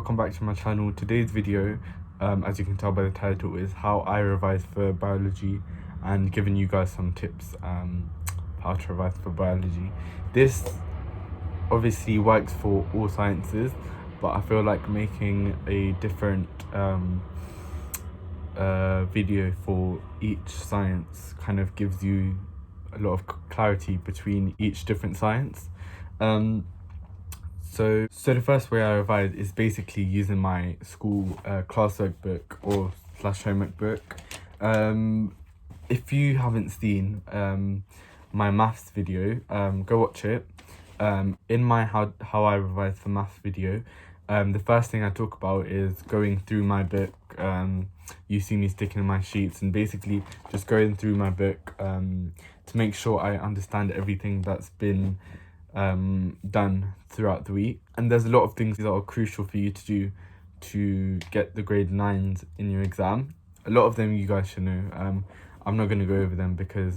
welcome back to my channel. Today's video, as you can tell by the title, is how I revise for biology and giving you guys some tips how to revise for biology. This obviously works for all sciences, but I feel like making a different video for each science kind of gives you a lot of clarity between each different science. So the first way I revise is basically using my school classwork book or / homework book. If you haven't seen my maths video, go watch it. In my how I revise for maths video, the first thing I talk about is going through my book. You see me sticking in my sheets and basically just going through my book to make sure I understand everything that's been done throughout the week. And there's a lot of things that are crucial for you to do to get the grade 9s in your exam. A lot of them you guys should know. I'm not going to go over them because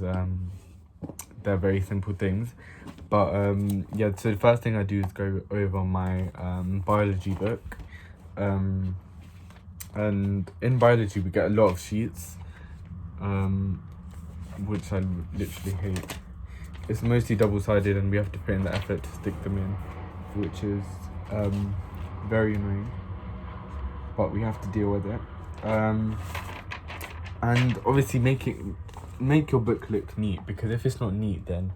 they're very simple things, but yeah, so the first thing I do is go over my biology book, and in biology we get a lot of sheets, which I literally hate. It's mostly double-sided and we have to put in the effort to stick them in, which is very annoying, but we have to deal with it. And obviously make your book look neat, because if it's not neat, then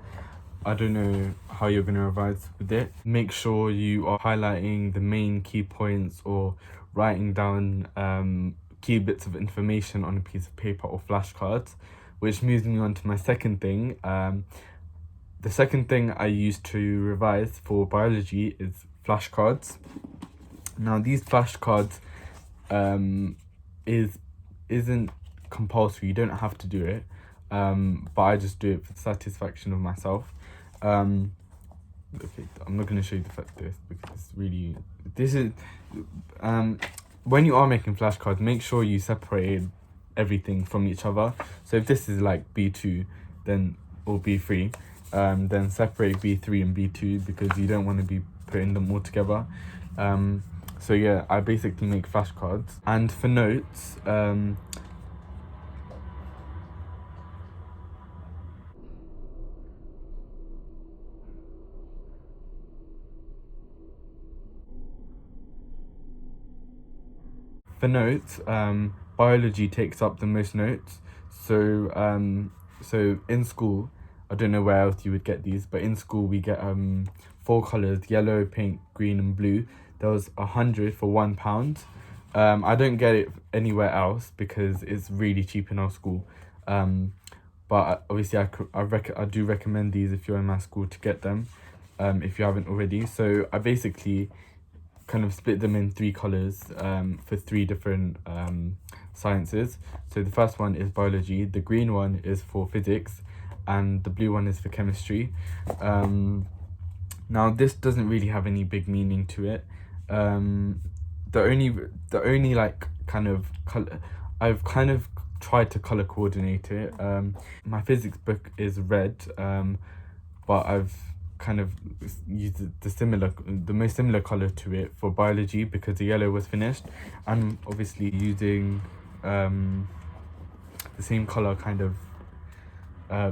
I don't know how you're going to revise with it. Make sure you are highlighting the main key points or writing down key bits of information on a piece of paper or flashcards, which moves me on to my second thing. The second thing I use to revise for biology is flashcards. Now these flashcards isn't compulsory, you don't have to do it, but I just do it for the satisfaction of myself. Okay, I'm not going to show you this because when you are making flashcards, make sure you separate everything from each other. So if this is like B2 then or B3, then separate B3 and B2 because you don't want to be putting them all together. So yeah, I basically make flashcards. And for notes, biology takes up the most notes. So in school, I don't know where else you would get these, but in school we get 4 colours: yellow, pink, green and blue. There was 100 for £1. I don't get it anywhere else because it's really cheap in our school. But obviously I do recommend these if you're in my school to get them, if you haven't already. So I basically kind of split them in 3 colours for 3 different sciences. So the first one is biology, the green one is for physics, and the blue one is for chemistry. Now this doesn't really have any big meaning to it. The only like kind of color, I've kind of tried to color coordinate it. My physics book is red, but I've kind of used the most similar color to it for biology because the yellow was finished, and obviously using the same color kind of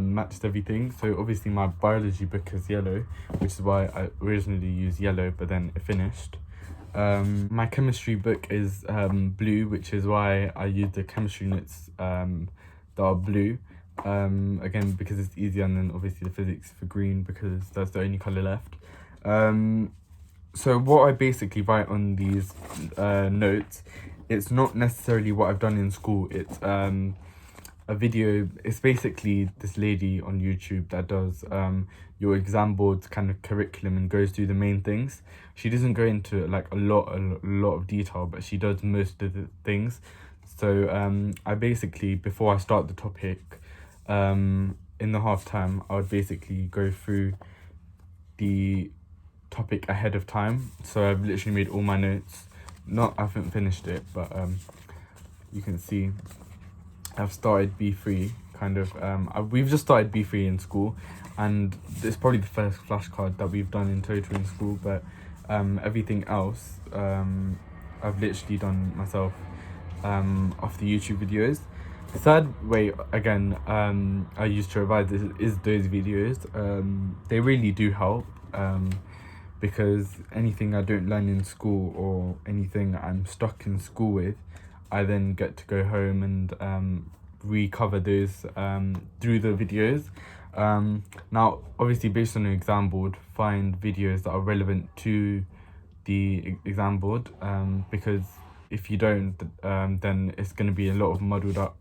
matched everything. So obviously my biology book is yellow, which is why I originally used yellow, but then it finished. My chemistry book is blue, which is why I use the chemistry notes that are blue. Again, because it's easier, and then obviously the physics for green because that's the only color left. So what I basically write on these notes, it's not necessarily what I've done in school. It's a video. It's basically this lady on YouTube that does your exam board's kind of curriculum and goes through the main things. She doesn't go into like a lot of detail, but she does most of the things. So I basically, before I start the topic, in the half time, I would basically go through the topic ahead of time. So I've literally made all my notes. I haven't finished it, but you can see I've started B3 kind of. We've just started B3 in school, and it's probably the first flashcard that we've done in total in school, but everything else I've literally done myself off the YouTube videos. The third way, again, I use to revise is those videos. They really do help, because anything I don't learn in school or anything I'm stuck in school with, I then get to go home and recover those through the videos. Now, obviously, based on an exam board, find videos that are relevant to the exam board, because if you don't, then it's going to be a lot of muddled up.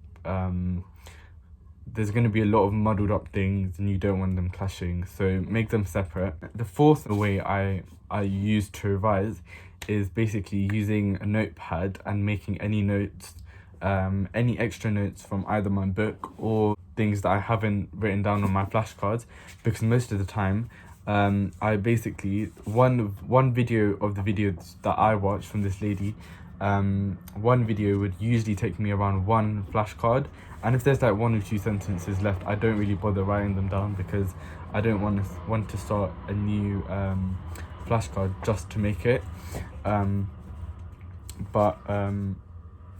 There's going to be a lot of muddled up things, and you don't want them clashing. So make them separate. The fourth way I use to revise is basically using a notepad and making any notes, any extra notes from either my book or things that I haven't written down on my flashcards, because most of the time, I basically one video of the videos that I watched from this lady, one video would usually take me around one flashcard, and if there's like one or two sentences left, I don't really bother writing them down, because I don't want to start a new flashcard just to make it. But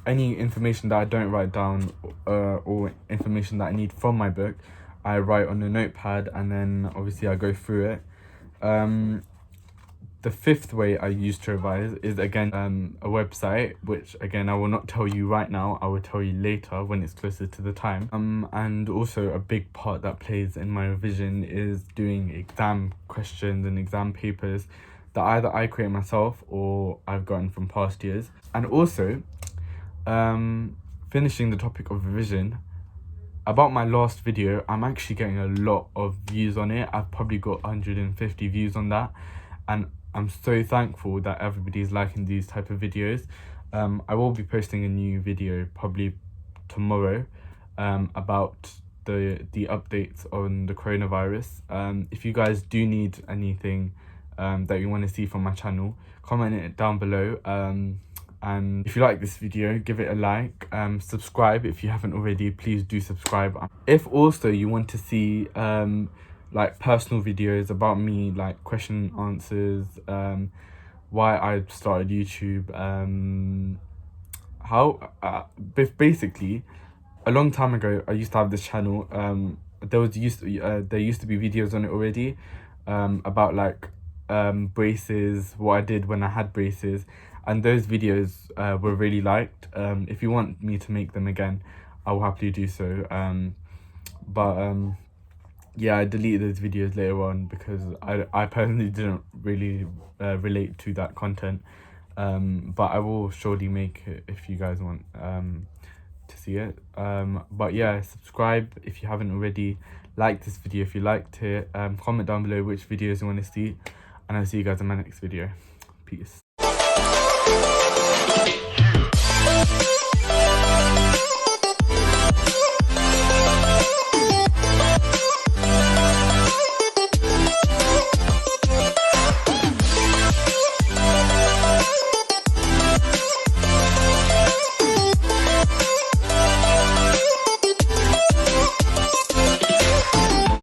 any information that I don't write down, or information that I need from my book, I write on a notepad, and then obviously I go through it. The fifth way I use to revise is, again, a website, which again I will not tell you right now. I will tell you later when it's closer to the time. And also a big part that plays in my revision is doing exam questions and exam papers that either I create myself or I've gotten from past years. And also, finishing the topic of revision, about my last video, I'm actually getting a lot of views on it. I've probably got 150 views on that, and I'm so thankful that everybody's liking these type of videos. I will be posting a new video probably tomorrow, about the updates on the coronavirus. If you guys do need anything that you want to see from my channel, comment it down below. And if you like this video, give it a like. Subscribe if you haven't already. Please do subscribe. If also you want to see like personal videos about me, like question answers, why I started YouTube, basically, a long time ago I used to have this channel. There used to be videos on it already, about like braces, what I did when I had braces, and those videos were really liked. If you want me to make them again, I will happily do so. Yeah, I deleted those videos later on because I personally didn't really relate to that content. But I will surely make it if you guys want to see it. But yeah, subscribe if you haven't already. Like this video if you liked it. Comment down below which videos you want to see, and I'll see you guys in my next video. Peace.